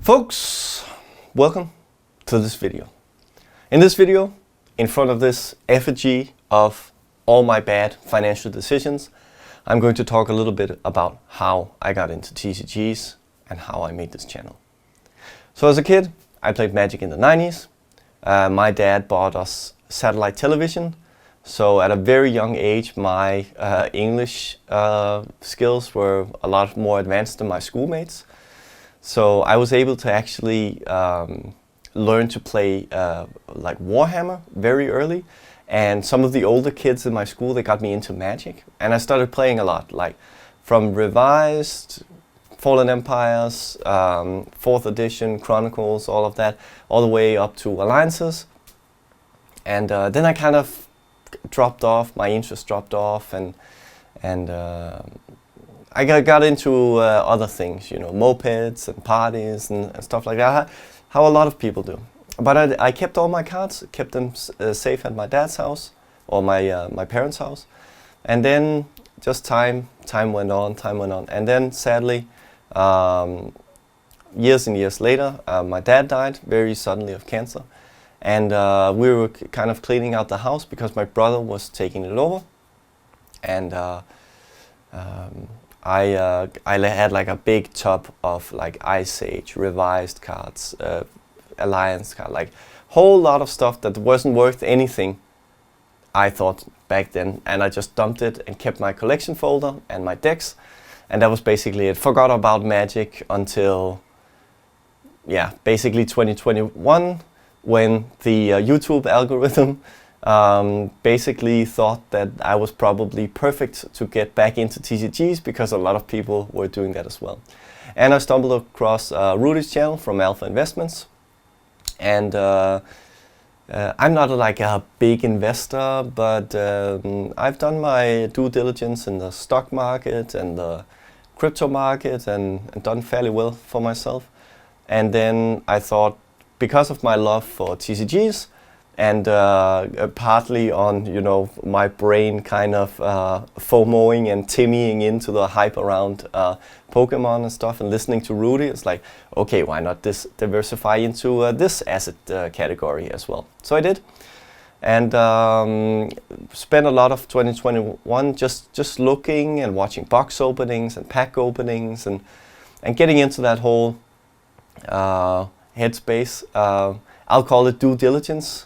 Folks, welcome to this video. In this video, in front of this effigy of all my bad financial decisions, I'm going to talk a little bit about how I got into TCGs and how I made this channel. So as a kid, I played Magic in the 90s. My dad bought us satellite television. So at a very young age, my English skills were a lot more advanced than my schoolmates. So I was able to actually learn to play like Warhammer very early. And some of the older kids in my school, they got me into Magic. And I started playing a lot, like from Revised, Fallen Empires, 4th edition, Chronicles, all of that, all the way up to Alliances. And then I kind of dropped off, my interest dropped off, and I got into other things, you know, mopeds and parties and stuff like that, how a lot of people do. But I kept all my cards, kept them safe at my dad's house or my parents' house. And then just time went on. And then sadly, years and years later, my dad died very suddenly of cancer. And we were kind of cleaning out the house because my brother was taking it over. And I had like a big tub of like Ice Age, Revised cards, Alliance cards, like whole lot of stuff that wasn't worth anything, I thought back then. And I just dumped it and kept my collection folder and my decks. And that was basically it. Forgot about Magic until, yeah, basically 2021, when the YouTube algorithm basically thought that I was probably perfect to get back into TCGs because a lot of people were doing that as well. And I stumbled across Rudy's channel from Alpha Investments. And I'm not like a big investor, but I've done my due diligence in the stock market and the crypto market and done fairly well for myself. And then I thought, because of my love for TCGs, and partly on, you know, my brain kind of FOMOing and timmying into the hype around Pokemon and stuff and listening to Rudy, it's like, okay, why not diversify into this asset category as well? So I did, and spent a lot of 2021 just looking and watching box openings and pack openings and getting into that whole headspace. I'll call it due diligence.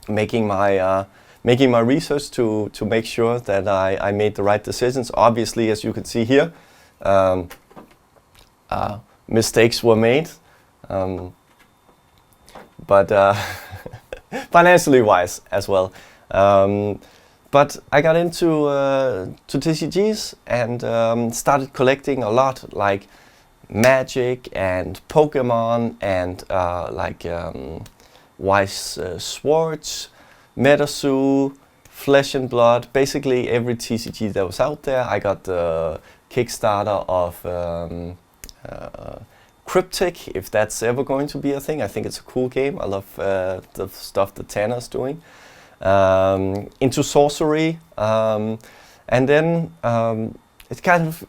Making my research to make sure that I made the right decisions. Obviously, as you can see here, mistakes were made, but financially wise as well. But I got into to TCGs and started collecting a lot, like Magic and Pokemon and Wise Swords, MetaZoo, Flesh and Blood, basically every TCG that was out there. I got the Kickstarter of Cryptic, if that's ever going to be a thing. I think it's a cool game. I love the stuff that Tanner's doing. Into Sorcery, and then it's kind of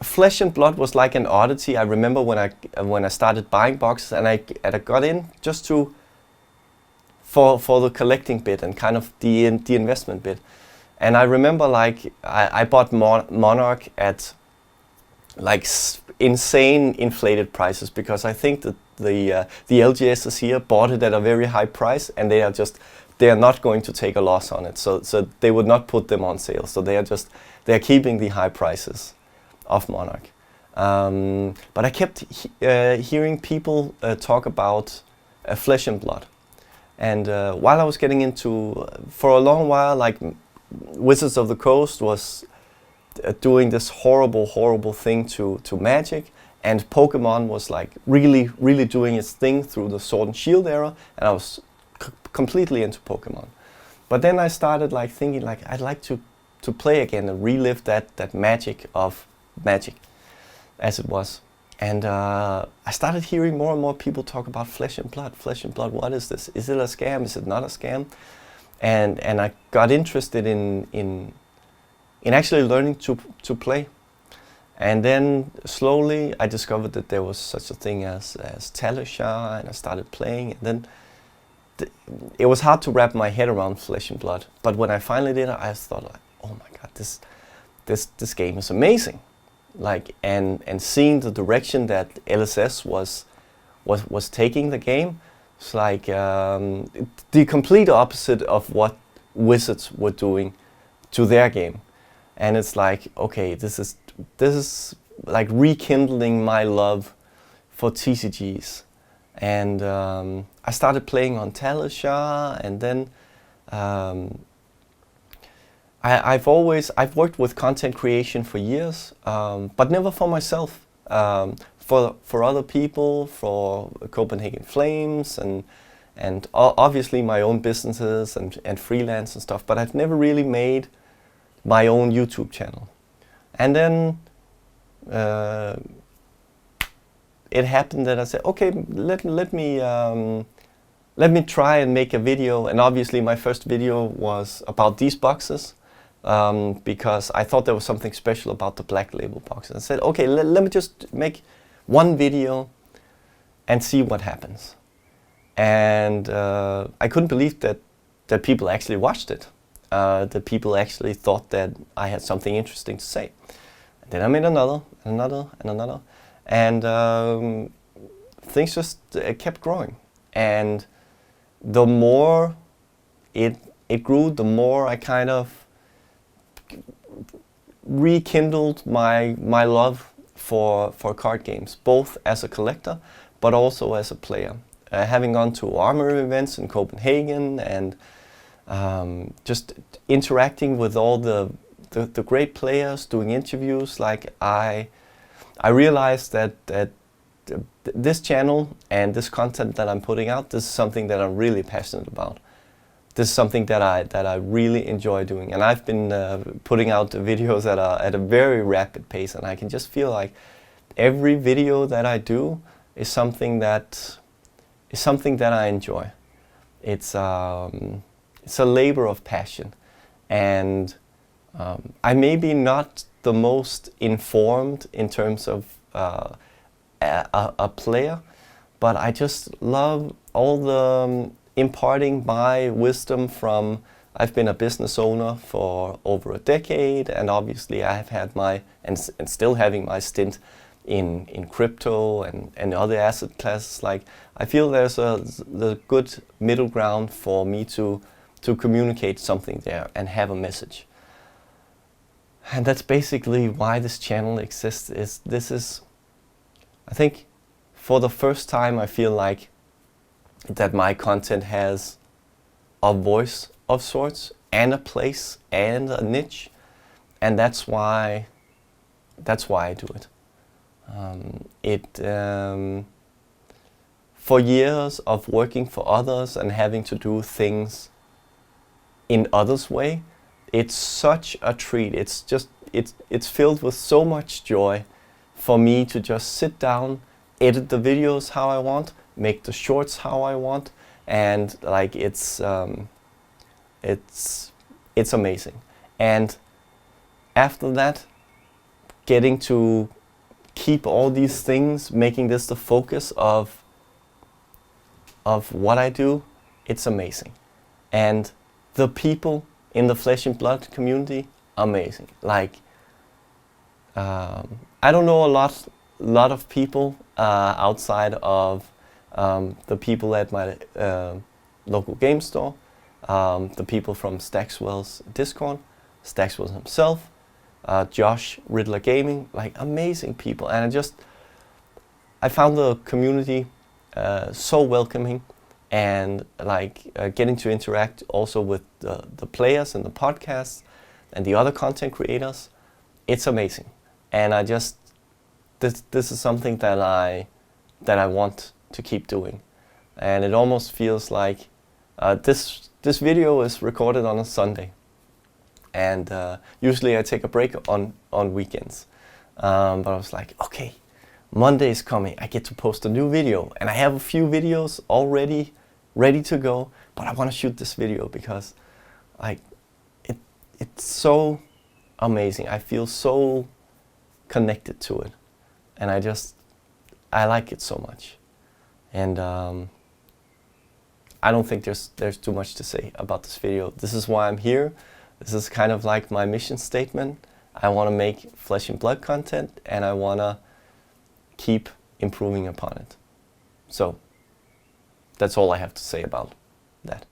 Flesh and Blood was like an oddity. I remember when I started buying boxes and I got in just to for the collecting bit and kind of the investment bit. And I remember like I bought Monarch at like insane inflated prices because I think that the LGSs here bought it at a very high price and they are not going to take a loss on it. So they would not put them on sale. So they are keeping the high prices of Monarch. But I kept hearing people talk about Flesh and Blood. And while I was getting into, for a long while, like Wizards of the Coast was doing this horrible thing to Magic, and Pokemon was like really doing its thing through the Sword and Shield era, and I was completely into Pokemon. But then I started like thinking like I'd like to play again and relive that magic of Magic as it was. And I started hearing more and more people talk about Flesh and Blood. Flesh and Blood, what is this? Is it a scam? Is it not a scam? And I got interested in actually learning to play. And then slowly I discovered that there was such a thing as Talusha, and I started playing, and then it was hard to wrap my head around Flesh and Blood. But when I finally did it, I thought like, oh my god, this game is amazing. Like, and seeing the direction that LSS was taking the game, it's like the complete opposite of what Wizards were doing to their game. And it's like, okay, this is like rekindling my love for TCGs. And I started playing on Talusha, and then I've worked with content creation for years, but never for myself. For other people, for Copenhagen Flames, and obviously my own businesses and freelance and stuff. But I've never really made my own YouTube channel. And then it happened that I said, okay, let me try and make a video. And obviously my first video was about these boxes, because I thought there was something special about the Black Label boxes. I said, okay, let me just make one video and see what happens. And I couldn't believe that people actually watched it. That people actually thought that I had something interesting to say. And then I made another, and another, and another. And things just kept growing. And the more it grew, the more I kind of rekindled my love for card games, both as a collector, but also as a player. Having gone to Armory events in Copenhagen, and just interacting with all the great players, doing interviews, like I realized that this channel and this content that I'm putting out, this is something that I'm really passionate about. This is something that I really enjoy doing, and I've been putting out the videos at a very rapid pace, and I can just feel like every video that I do is something that I enjoy. It's a labor of passion, and I may be not the most informed in terms of a player, but I just love all the imparting my wisdom from. I've been a business owner for over a decade, and obviously I have had my, and still having my stint in crypto and other asset classes. Like, I feel there's the good middle ground for me to communicate something there and have a message. And that's basically why this channel exists. I think for the first time I feel like that my content has a voice of sorts, and a place, and a niche, and that's why I do it. For years of working for others and having to do things in others' way, it's such a treat. It's filled with so much joy for me to just sit down, edit the videos how I want, make the shorts how I want, and like it's amazing. And after that, getting to keep all these things, making this the focus of what I do, it's amazing. And the people in the Flesh and Blood community, amazing. Like, I don't know a lot of people outside of the people at my local game store, the people from Stackswell's Discord, Stackswell himself, Josh Riddler Gaming, like amazing people. And I found the community so welcoming, and like getting to interact also with the players and the podcasts and the other content creators. It's amazing. And this is something that I want to keep doing. And it almost feels like this video is recorded on a Sunday, and usually I take a break on weekends, but I was like, okay, Monday is coming, I get to post a new video, and I have a few videos already ready to go, but I want to shoot this video because like it's so amazing. I feel so connected to it. And I like it so much. And I don't think there's too much to say about this video. This is why I'm here. This is kind of like my mission statement. I want to make flesh and blood content, and I want to keep improving upon it. So that's all I have to say about that.